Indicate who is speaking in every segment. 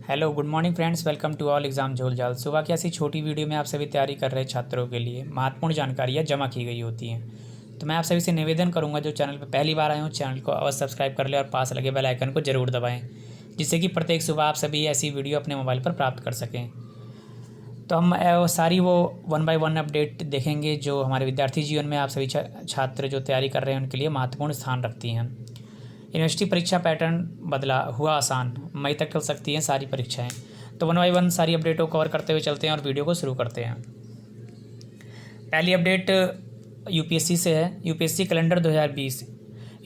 Speaker 1: Hello good morning friends, welcome to all exam Jholjhal. सुबह की ऐसी छोटी वीडियो में आप सभी तैयारी कर रहे छात्रों के लिए महत्वपूर्ण जानकारियाँ जमा की गई होती हैं। तो मैं आप सभी से निवेदन करूंगा, जो चैनल पर पहली बार आए हो चैनल को अवश्य सब्सक्राइब कर ले और पास लगे बेल आइकन को जरूर दबाएं, जिससे कि प्रत्येक सुबह आप सभी ऐसी वीडियो अपने मोबाइल पर प्राप्त कर सकें। तो हम सारी वो वन बाय वन अपडेट देखेंगे जो हमारे विद्यार्थी जीवन में आप सभी छात्र जो तैयारी कर रहे हैं उनके लिए महत्वपूर्ण स्थान रखती हैं। यूनिवर्सिटी परीक्षा पैटर्न बदला, हुआ आसान, मई तक चल सकती हैं सारी परीक्षाएं। तो वन बाई वन सारी अपडेटों को कवर करते हुए चलते हैं और वीडियो को शुरू करते हैं। पहली अपडेट यूपीएससी से है। UPSC calendar 2020।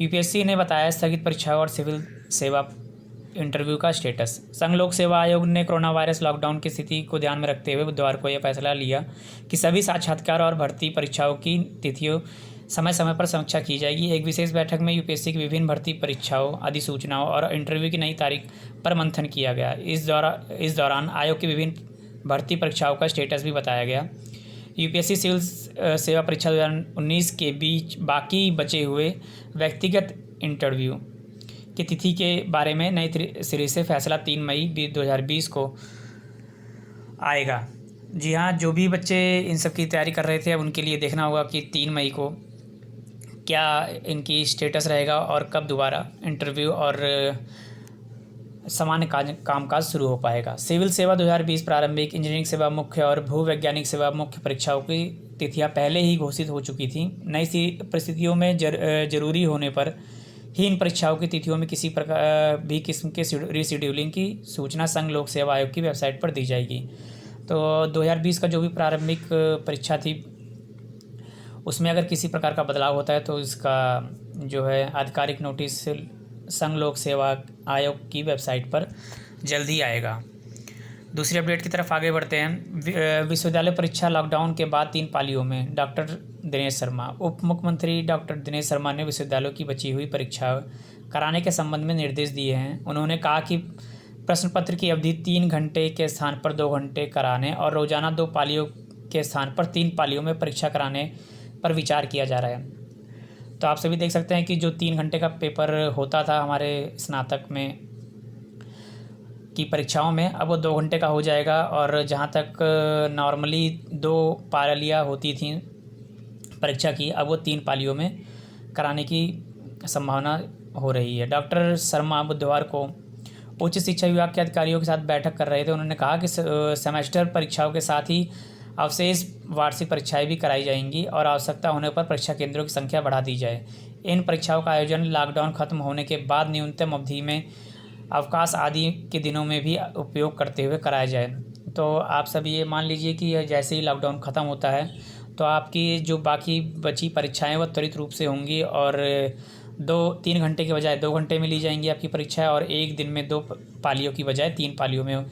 Speaker 1: यूपीएससी ने बताया स्थगित परीक्षाओं और सिविल सेवा इंटरव्यू का स्टेटस। संघ लोक सेवा आयोग ने कोरोना वायरस लॉकडाउन की स्थिति को ध्यान में रखते हुए बुधवार को यह फैसला लिया कि सभी साक्षात्कार और भर्ती परीक्षाओं की तिथियों समय समय पर समीक्षा की जाएगी। एक विशेष बैठक में यूपीएससी की विभिन्न भर्ती परीक्षाओं, अधिसूचनाओं और इंटरव्यू की नई तारीख पर मंथन किया गया। इस दौरान आयोग की विभिन्न भर्ती परीक्षाओं का स्टेटस भी बताया गया। यूपीएससी सिविल सेवा परीक्षा 2019 के बीच बाकी बचे हुए व्यक्तिगत इंटरव्यू की तिथि के बारे में नई सिरे से फैसला 3 मई 2020 को आएगा। जी हाँ, जो भी बच्चे इन सब की तैयारी कर रहे थे अब उनके लिए देखना होगा कि 3 मई को क्या इनकी स्टेटस रहेगा और कब दोबारा इंटरव्यू और सामान्य कामकाज शुरू हो पाएगा। सिविल सेवा 2020 प्रारंभिक, इंजीनियरिंग सेवा मुख्य और भूवैज्ञानिक सेवा मुख्य परीक्षाओं की तिथियां पहले ही घोषित हो चुकी थी। नई परिस्थितियों में जरूरी होने पर ही इन परीक्षाओं की तिथियों में किसी प्रकार भी किस्म के रीशेड्यूलिंग की सूचना संघ लोक सेवा आयोग की वेबसाइट पर दी जाएगी। तो 2020 का जो भी प्रारंभिक परीक्षा थी उसमें अगर किसी प्रकार का बदलाव होता है तो इसका जो है आधिकारिक नोटिस संघ लोक सेवा आयोग की वेबसाइट पर जल्दी आएगा। दूसरी अपडेट की तरफ आगे बढ़ते हैं। विश्वविद्यालय परीक्षा लॉकडाउन के बाद 3 पालियों में, डॉक्टर दिनेश शर्मा। उप मुख्यमंत्री डॉक्टर दिनेश शर्मा ने विश्वविद्यालयों की बची हुई परीक्षा कराने के संबंध में निर्देश दिए हैं। उन्होंने कहा कि प्रश्न पत्र की अवधि 3 घंटे के स्थान पर 2 घंटे कराने और रोजाना 2 पालियों के स्थान पर 3 पालियों में परीक्षा कराने पर विचार किया जा रहा है। तो आप सभी देख सकते हैं कि जो 3 घंटे का पेपर होता था हमारे स्नातक में की परीक्षाओं में, अब वो 2 घंटे का हो जाएगा। और जहाँ तक नॉर्मली 2 पालियाँ होती थी परीक्षा की, अब वो 3 पालियों में कराने की संभावना हो रही है। डॉक्टर शर्मा बुधवार को उच्च शिक्षा विभाग के अधिकारियों के साथ बैठक कर रहे थे। उन्होंने कहा कि सेमेस्टर परीक्षाओं के साथ ही अवशेष वार्षिक परीक्षाएं भी कराई जाएंगी और आवश्यकता होने पर परीक्षा केंद्रों की संख्या बढ़ा दी जाए। इन परीक्षाओं का आयोजन लॉकडाउन खत्म होने के बाद न्यूनतम अवधि में अवकाश आदि के दिनों में भी उपयोग करते हुए कराया जाए। तो आप सभी ये मान लीजिए कि जैसे ही लॉकडाउन ख़त्म होता है तो आपकी जो बाकी बची परीक्षाएं वो त्वरित रूप से होंगी और 2-3 घंटे के बजाय 2 घंटे में ली जाएंगी आपकी परीक्षा, और एक दिन में 2 पालियों की बजाय 3 पालियों में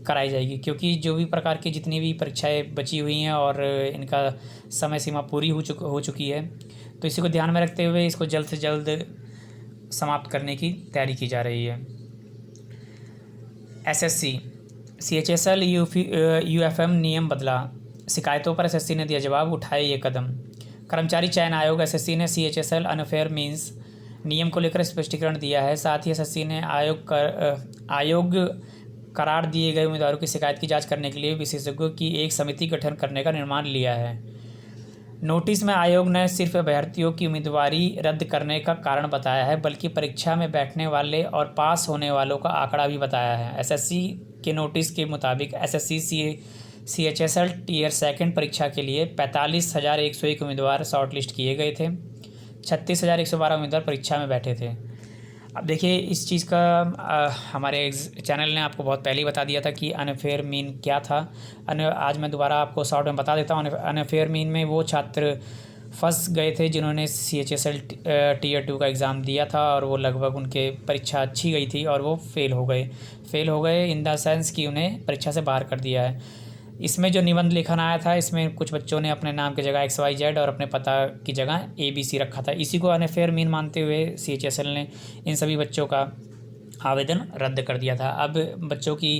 Speaker 1: कराई जाएगी। क्योंकि जो भी प्रकार की जितनी भी परीक्षाएं बची हुई हैं और इनका समय सीमा पूरी हो चुकी है, तो इसी को ध्यान में रखते हुए इसको जल्द से जल्द समाप्त करने की तैयारी की जा रही है। एसएससी सीएचएसएल यूएफएम नियम बदला, शिकायतों पर एसएससी ने दिया जवाब, उठाए ये कदम। कर्मचारी चयन आयोग एसएससी ने सीएचएसएल अनफेयर मीन्स नियम को लेकर स्पष्टीकरण दिया है। साथ ही एसएससी ने आयोग करार दिए गए उम्मीदवारों की शिकायत की जांच करने के लिए विशेषज्ञों की एक समिति गठन करने का निर्णय लिया है। नोटिस में आयोग ने सिर्फ अभ्यर्थियों की उम्मीदवारी रद्द करने का कारण बताया है, बल्कि परीक्षा में बैठने वाले और पास होने वालों का आंकड़ा भी बताया है। एसएससी के नोटिस के मुताबिक एसएससी सीएचएसएल टीयर 2 परीक्षा के लिए 45,101 उम्मीदवार शॉर्टलिस्ट किए गए थे। 36,112 उम्मीदवार परीक्षा में बैठे थे। अब देखिए इस चीज़ का हमारे चैनल ने आपको बहुत पहले ही बता दिया था कि अनफेयर मीन क्या था। आज मैं दोबारा आपको शॉर्ट में बता देता हूँ। अनफेयर मीन में वो छात्र फंस गए थे जिन्होंने सीएचएसएल टीयर 2 का एग्ज़ाम दिया था और वो लगभग उनके परीक्षा अच्छी गई थी और वो फेल हो गए इन द सेंस कि उन्हें परीक्षा से बाहर कर दिया है। इसमें जो निबंध लेखन आया था, इसमें कुछ बच्चों ने अपने नाम की जगह XYZ और अपने पता की जगह ABC रखा था। इसी को अनफेयर मीन मानते हुए सीएचएसएल ने इन सभी बच्चों का आवेदन रद्द कर दिया था। अब बच्चों की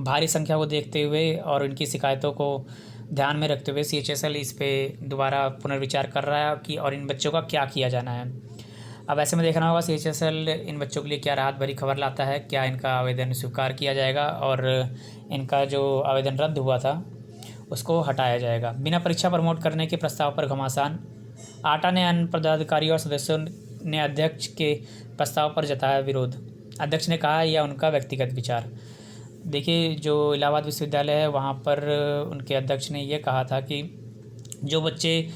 Speaker 1: भारी संख्या को देखते हुए और उनकी शिकायतों को ध्यान में रखते हुए सीएचएसएल इस पे दोबारा पुनर्विचार कर रहा है कि और इन बच्चों का क्या किया जाना है। अब ऐसे में देखना होगा CHSL इन बच्चों के लिए क्या राहत भरी खबर लाता है, क्या इनका आवेदन स्वीकार किया जाएगा और इनका जो आवेदन रद्द हुआ था उसको हटाया जाएगा। बिना परीक्षा प्रमोट करने के प्रस्ताव पर घमासान। आटा ने अन्य पदाधिकारियों और सदस्यों ने अध्यक्ष के प्रस्ताव पर जताया विरोध। अध्यक्ष ने कहा यह उनका व्यक्तिगत विचार। देखिए, जो इलाहाबाद विश्वविद्यालय है वहाँ पर उनके अध्यक्ष ने ये कहा था कि जो बच्चे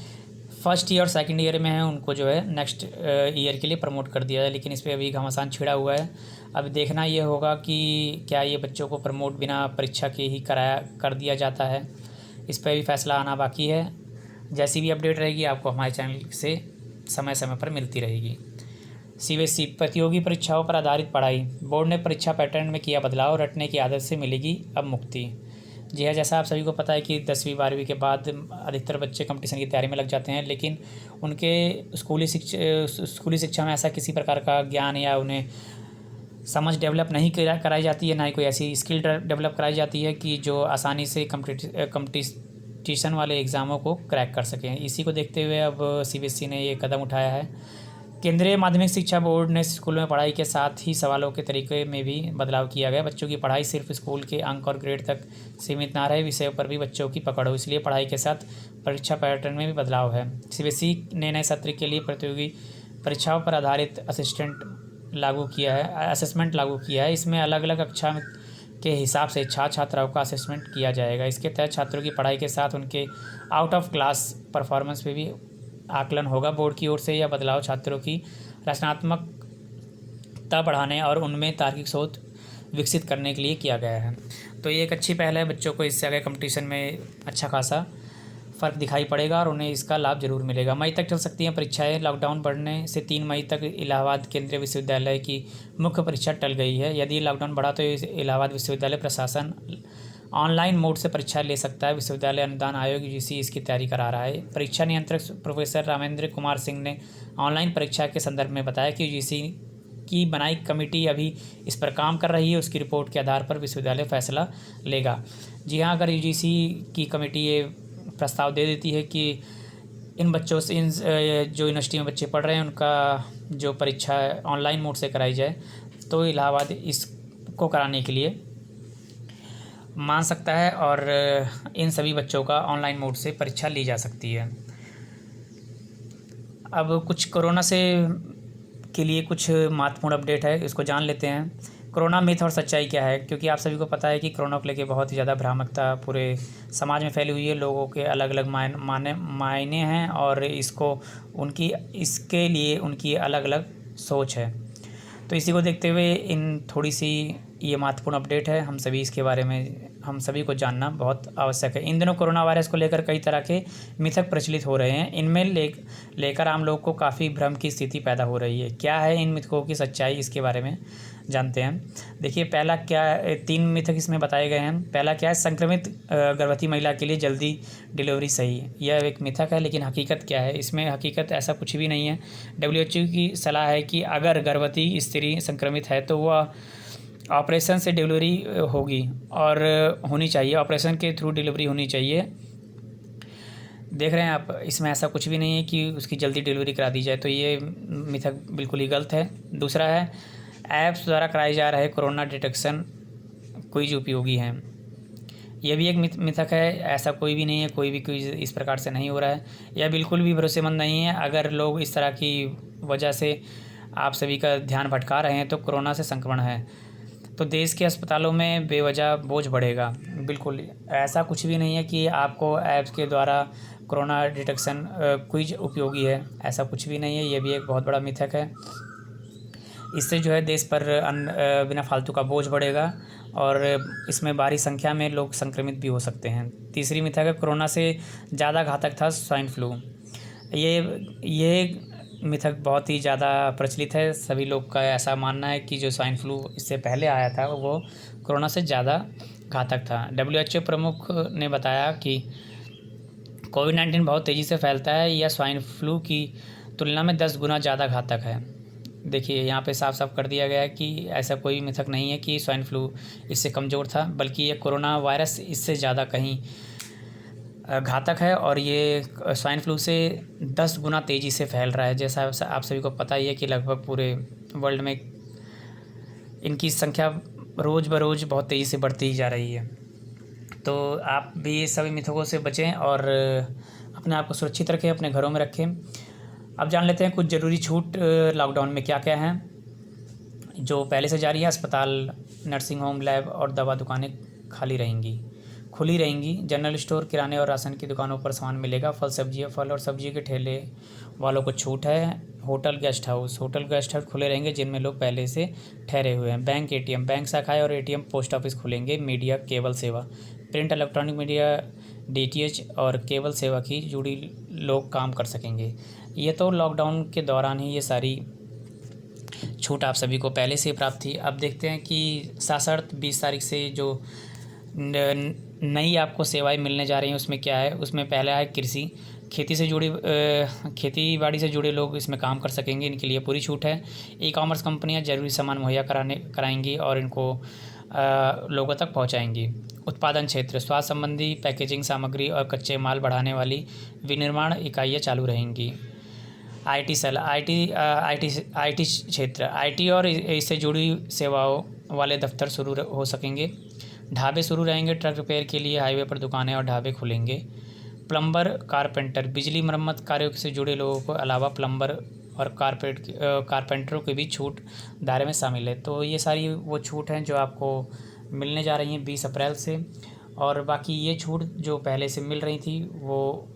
Speaker 1: फर्स्ट ईयर और सेकंड ईयर में हैं उनको जो है नेक्स्ट ईयर के लिए प्रमोट कर दिया जाए, लेकिन इस पर अभी घमासान छिड़ा हुआ है। अब देखना ये होगा कि क्या ये बच्चों को प्रमोट बिना परीक्षा के ही कर दिया जाता है, इस पर भी फैसला आना बाकी है। जैसी भी अपडेट रहेगी आपको हमारे चैनल से समय समय पर मिलती रहेगी। CBSE प्रतियोगी परीक्षाओं पर आधारित पढ़ाई। बोर्ड ने परीक्षा पैटर्न में किया बदलाव, रटने की आदत से मिलेगी अब मुक्ति। जी हाँ, जैसा आप सभी को पता है कि 10वीं 12वीं के बाद अधिकतर बच्चे कंपटीशन की तैयारी में लग जाते हैं, लेकिन उनके स्कूली शिक्षा में ऐसा किसी प्रकार का ज्ञान या उन्हें समझ डेवलप नहीं कराई जाती है, ना ही कोई ऐसी स्किल डेवलप कराई जाती है कि जो आसानी से कंपटीशन वाले एग्ज़ामों को क्रैक कर सकें। इसी को देखते हुए अब CBSE ने ये कदम उठाया है। केंद्रीय माध्यमिक शिक्षा बोर्ड ने स्कूल में पढ़ाई के साथ ही सवालों के तरीके में भी बदलाव किया गया। बच्चों की पढ़ाई सिर्फ स्कूल के अंक और ग्रेड तक सीमित ना रहे, विषयों पर भी बच्चों की पकड़ हो, इसलिए पढ़ाई के साथ परीक्षा पैटर्न में भी बदलाव है। CBSE ने नए सत्र के लिए प्रतियोगी परीक्षाओं पर आधारित असेसमेंट लागू किया है। इसमें अलग अलग कक्षा के हिसाब से छात्राओं का असेसमेंट किया जाएगा। इसके तहत छात्रों की पढ़ाई के साथ उनके आउट ऑफ क्लास परफॉर्मेंस पे भी आकलन होगा। बोर्ड की ओर से यह बदलाव छात्रों की रचनात्मकता बढ़ाने और उनमें तार्किक सोच विकसित करने के लिए किया गया है। तो ये एक अच्छी पहल है, बच्चों को इससे आगे कंपटीशन में अच्छा खासा फ़र्क दिखाई पड़ेगा और उन्हें इसका लाभ जरूर मिलेगा। मई तक चल सकती हैं परीक्षाएं। लॉकडाउन बढ़ने से 3 मई तक इलाहाबाद केंद्रीय विश्वविद्यालय की मुख्य परीक्षा टल गई है। यदि लॉकडाउन बढ़ा तो इलाहाबाद विश्वविद्यालय प्रशासन ऑनलाइन मोड से परीक्षा ले सकता है। विश्वविद्यालय अनुदान आयोग UGC इसकी तैयारी करा रहा है। परीक्षा नियंत्रक प्रोफेसर रामेंद्र कुमार सिंह ने ऑनलाइन परीक्षा के संदर्भ में बताया कि UGC की बनाई कमेटी अभी इस पर काम कर रही है, उसकी रिपोर्ट के आधार पर विश्वविद्यालय फैसला लेगा। जी हाँ, अगर UGC की कमेटी ये प्रस्ताव दे देती है कि इन बच्चों से जो यूनिवर्सिटी में बच्चे पढ़ रहे हैं उनका जो परीक्षा ऑनलाइन मोड से कराई जाए, तो इलाहाबाद इसको कराने के लिए मान सकता है और इन सभी बच्चों का ऑनलाइन मोड से परीक्षा ली जा सकती है। अब कुछ कोरोना से के लिए कुछ महत्वपूर्ण अपडेट है, इसको जान लेते हैं। कोरोना मिथ और सच्चाई क्या है, क्योंकि आप सभी को पता है कि कोरोना को लेकर बहुत ही ज़्यादा भ्रामकता पूरे समाज में फैली हुई है। लोगों के अलग अलग मायने हैं और इसके लिए उनकी अलग अलग सोच है। तो इसी को देखते हुए थोड़ी सी ये महत्वपूर्ण अपडेट है, हम सभी को जानना बहुत आवश्यक है। इन दिनों कोरोना वायरस को लेकर कई तरह के मिथक प्रचलित हो रहे हैं। इनमें लेकर आम लोग को काफ़ी भ्रम की स्थिति पैदा हो रही है। क्या है इन मिथकों की सच्चाई, इसके बारे में जानते हैं। देखिए, पहला क्या, 3 मिथक इसमें बताए गए हैं। पहला क्या है, संक्रमित गर्भवती महिला के लिए जल्दी डिलीवरी सही। यह एक मिथक है, लेकिन हकीकत क्या है, इसमें हकीकत ऐसा कुछ भी नहीं है। WHO की सलाह है कि अगर गर्भवती स्त्री संक्रमित है तो वह ऑपरेशन से डिलीवरी होगी और होनी चाहिए, ऑपरेशन के थ्रू डिलीवरी होनी चाहिए। देख रहे हैं आप, इसमें ऐसा कुछ भी नहीं है कि उसकी जल्दी डिलीवरी करा दी जाए, तो ये मिथक बिल्कुल ही गलत है। दूसरा है, ऐप्स द्वारा कराए जा रहे कोरोना डिटेक्शन क्विज उपयोगी हैं। यह भी एक मिथक है, ऐसा कोई भी नहीं है, कोई भी क्विज इस प्रकार से नहीं हो रहा है। यह बिल्कुल भी भरोसेमंद नहीं है। अगर लोग इस तरह की वजह से आप सभी का ध्यान भटका रहे हैं तो कोरोना से संक्रमण है, तो देश के अस्पतालों में बेवजह बोझ बढ़ेगा। बिल्कुल ऐसा कुछ भी नहीं है कि आपको ऐप्स के द्वारा कोरोना डिटेक्शन क्विज उपयोगी है, ऐसा कुछ भी नहीं है। ये भी एक बहुत बड़ा मिथक है। इससे जो है देश पर बिना फालतू का बोझ बढ़ेगा और इसमें भारी संख्या में लोग संक्रमित भी हो सकते हैं। तीसरी मिथक है, कोरोना से ज़्यादा घातक था स्वाइन फ्लू। ये मिथक बहुत ही ज़्यादा प्रचलित है। सभी लोग का ऐसा मानना है कि जो स्वाइन फ्लू इससे पहले आया था वो कोरोना से ज़्यादा घातक था। WHO प्रमुख ने बताया कि कोविड-19 बहुत तेज़ी से फैलता है, यह स्वाइन फ्लू की तुलना में 10 गुना ज़्यादा घातक है। देखिए, यहाँ पे साफ साफ कर दिया गया है कि ऐसा कोई मिथक नहीं है कि स्वाइन फ्लू इससे कमज़ोर था, बल्कि ये कोरोना वायरस इससे ज़्यादा कहीं घातक है और ये स्वाइन फ्लू से 10 गुना तेज़ी से फैल रहा है। जैसा आप सभी को पता ही है कि लगभग पूरे वर्ल्ड में इनकी संख्या रोज़ बरोज़ बहुत तेज़ी से बढ़ती ही जा रही है। तो आप भी सभी मिथकों से बचें और अपने आप को सुरक्षित रखें, अपने घरों में रखें। अब जान लेते हैं कुछ ज़रूरी छूट लॉकडाउन में क्या क्या हैं जो पहले से जारी है। अस्पताल, नर्सिंग होम, लैब और दवा दुकानें खुली रहेंगी। जनरल स्टोर, किराने और राशन की दुकानों पर सामान मिलेगा। फल और सब्जियों के ठेले वालों को छूट है। होटल गेस्ट हाउस खुले रहेंगे जिनमें लोग पहले से ठहरे हुए हैं। बैंक, एटीएम, बैंक शाखाएं और एटीएम, पोस्ट ऑफिस खुलेंगे। मीडिया, केबल सेवा, प्रिंट इलेक्ट्रॉनिक मीडिया, डीटीएच और केबल सेवा की जुड़ी लोग काम कर सकेंगे। ये तो लॉकडाउन के दौरान ही ये सारी छूट आप सभी को पहले से प्राप्त थी। अब देखते हैं कि साक्षात 20 तारीख से जो नई आपको सेवाएं मिलने जा रही हैं उसमें क्या है। उसमें पहला है कृषि, खेती बाड़ी से जुड़े लोग इसमें काम कर सकेंगे, इनके लिए पूरी छूट है। ई कॉमर्स कंपनियां जरूरी सामान मुहैया कराएंगी और इनको लोगों तक पहुंचाएंगी। उत्पादन क्षेत्र, स्वास्थ्य संबंधी पैकेजिंग सामग्री और कच्चे माल बढ़ाने वाली विनिर्माण इकाइयाँ चालू रहेंगी। आईटी क्षेत्र, आईटी और इससे जुड़ी सेवाओं वाले दफ्तर शुरू हो सकेंगे। ढाबे शुरू रहेंगे, ट्रक रिपेयर के लिए हाईवे पर दुकानें और ढाबे खुलेंगे। प्लम्बर, कारपेंटर, बिजली मरम्मत कार्यों से जुड़े लोगों को अलावा प्लम्बर और कारपेंटरों के भी छूट दायरे में शामिल है। तो ये सारी वो छूट हैं जो आपको मिलने जा रही हैं 20 अप्रैल से। और बाकी ये छूट जो पहले से मिल रही थी वो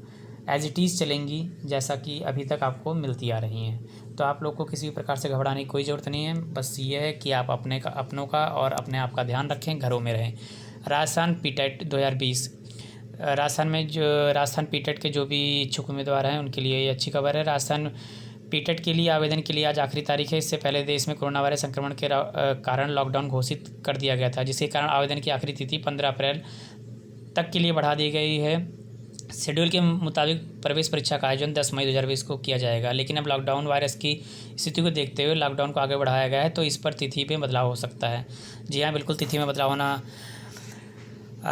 Speaker 1: एज इट इज़ चलेंगी जैसा कि अभी तक आपको मिलती आ रही हैं। तो आप लोग को किसी भी प्रकार से घबराने की कोई ज़रूरत नहीं है। बस ये है कि आप अपनों का और अपने आप का ध्यान रखें, घरों में रहें। राजस्थान पीटेट 2020, राजस्थान पीटेट के जो भी इच्छुक उम्मीदवार हैं उनके लिए ये अच्छी खबर है। राजस्थान पीटेट के लिए आवेदन के लिए आज आखिरी तारीख है। इससे पहले देश में कोरोना वायरस संक्रमण के कारण लॉकडाउन घोषित कर दिया गया था, जिसके कारण आवेदन की आखिरी तिथि 15 अप्रैल तक के लिए बढ़ा दी गई है। शेड्यूल के मुताबिक प्रवेश परीक्षा का आयोजन 10 मई 2020 को किया जाएगा, लेकिन अब लॉकडाउन वायरस की स्थिति को देखते हुए लॉकडाउन को आगे बढ़ाया गया है, तो इस पर तिथि में बदलाव हो सकता है। जी हाँ, बिल्कुल तिथि में बदलाव होना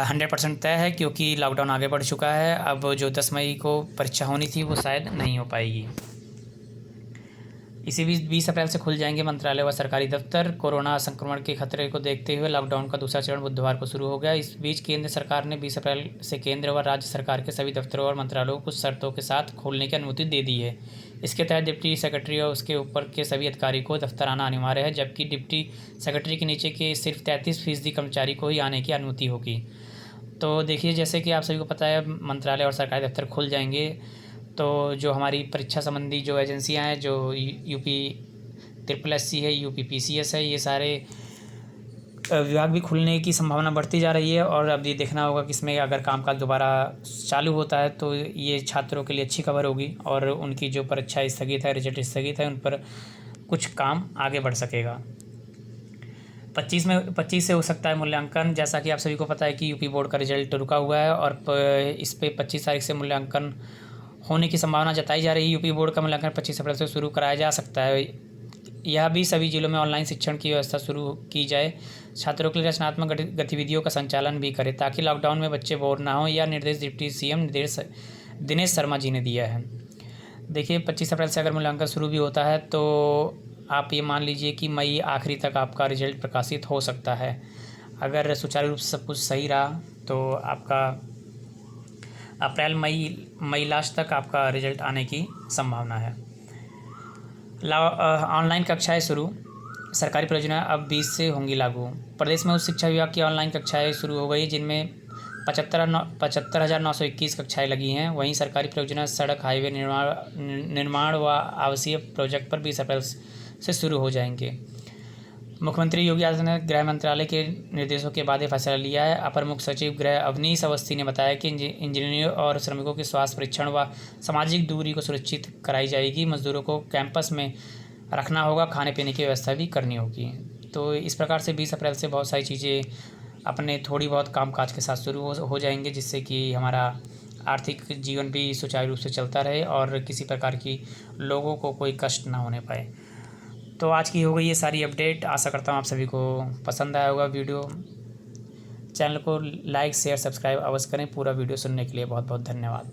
Speaker 1: 100% तय है, क्योंकि लॉकडाउन आगे बढ़ चुका है। अब जो 10 मई को परीक्षा होनी थी वो शायद नहीं हो पाएगी। इसी बीच 20 अप्रैल से खुल जाएंगे मंत्रालय व सरकारी दफ्तर। कोरोना संक्रमण के खतरे को देखते हुए लॉकडाउन का दूसरा चरण बुधवार को शुरू हो गया। इस बीच केंद्र सरकार ने 20 अप्रैल से केंद्र व राज्य सरकार के सभी दफ्तरों और मंत्रालयों को कुछ शर्तों के साथ खोलने की अनुमति दे दी है। इसके तहत डिप्टी सेक्रेटरी और उसके ऊपर के सभी अधिकारी को दफ्तर आना अनिवार्य है, जबकि डिप्टी सेक्रेटरी के नीचे के सिर्फ 33% कर्मचारी को ही आने की अनुमति होगी। तो देखिए, जैसे कि आप सभी को पता है मंत्रालय और सरकारी दफ्तर खुल जाएंगे, तो जो हमारी परीक्षा संबंधी जो एजेंसियां हैं, जो यूपी SSC है, यूपी PCS है, ये सारे विभाग भी खुलने की संभावना बढ़ती जा रही है। और अब ये देखना होगा कि इसमें अगर कामकाज दोबारा चालू होता है तो ये छात्रों के लिए अच्छी खबर होगी और उनकी जो परीक्षा स्थगित है, रिजल्ट स्थगित है, उन पर कुछ काम आगे बढ़ सकेगा। 25 से हो सकता है मूल्यांकन। जैसा कि आप सभी को पता है कि यूपी बोर्ड का रिजल्ट रुका हुआ है और इस पर 25 तारीख से मूल्यांकन होने की संभावना जताई जा रही है। यूपी बोर्ड का मूल्यांकन 25 अप्रैल से शुरू कराया जा सकता है। यह भी सभी जिलों में ऑनलाइन शिक्षण की व्यवस्था शुरू की जाए। छात्रों के लिए रचनात्मक गतिविधियों का संचालन भी करें ताकि लॉकडाउन में बच्चे बोर ना हो। यह निर्देश डिप्टी CM दिनेश शर्मा जी ने दिया है। देखिए, 25 अप्रैल से अगर मूल्यांकन शुरू भी होता है तो आप ये मान लीजिए कि मई आखिरी तक आपका रिजल्ट प्रकाशित हो सकता है। अगर सुचारू रूप से सब कुछ सही रहा तो आपका अप्रैल मई लास्ट तक आपका रिजल्ट आने की संभावना है। ऑनलाइन कक्षाएं शुरू, सरकारी परियोजना अब 20 से होंगी लागू। प्रदेश में उच्च शिक्षा विभाग की ऑनलाइन कक्षाएं शुरू हो गई, जिनमें 75,921 कक्षाएं लगी हैं। वहीं सरकारी परियोजना, सड़क, हाईवे निर्माण व आवासीय प्रोजेक्ट पर 20 अप्रैल से शुरू हो जाएंगे। मुख्यमंत्री योगी आदित्यनाथ ने गृह मंत्रालय के निर्देशों के बाद यह फैसला लिया है। अपर मुख्य सचिव गृह अवनीश अवस्थी ने बताया कि इंजीनियरों और श्रमिकों के स्वास्थ्य परीक्षण व सामाजिक दूरी को सुनिश्चित कराई जाएगी। मजदूरों को कैंपस में रखना होगा, खाने पीने की व्यवस्था भी करनी होगी। तो इस प्रकार से 20 अप्रैल से बहुत सारी चीज़ें अपने थोड़ी बहुत कामकाज के साथ शुरू हो जाएंगे, जिससे कि हमारा आर्थिक जीवन भी सुचारू रूप से चलता रहे और किसी प्रकार की लोगों को कोई कष्ट ना होने पाए। तो आज की हो गई ये सारी अपडेट। आशा करता हूँ आप सभी को पसंद आया होगा वीडियो। चैनल को लाइक शेयर सब्सक्राइब अवश्य करें। पूरा वीडियो सुनने के लिए बहुत बहुत धन्यवाद।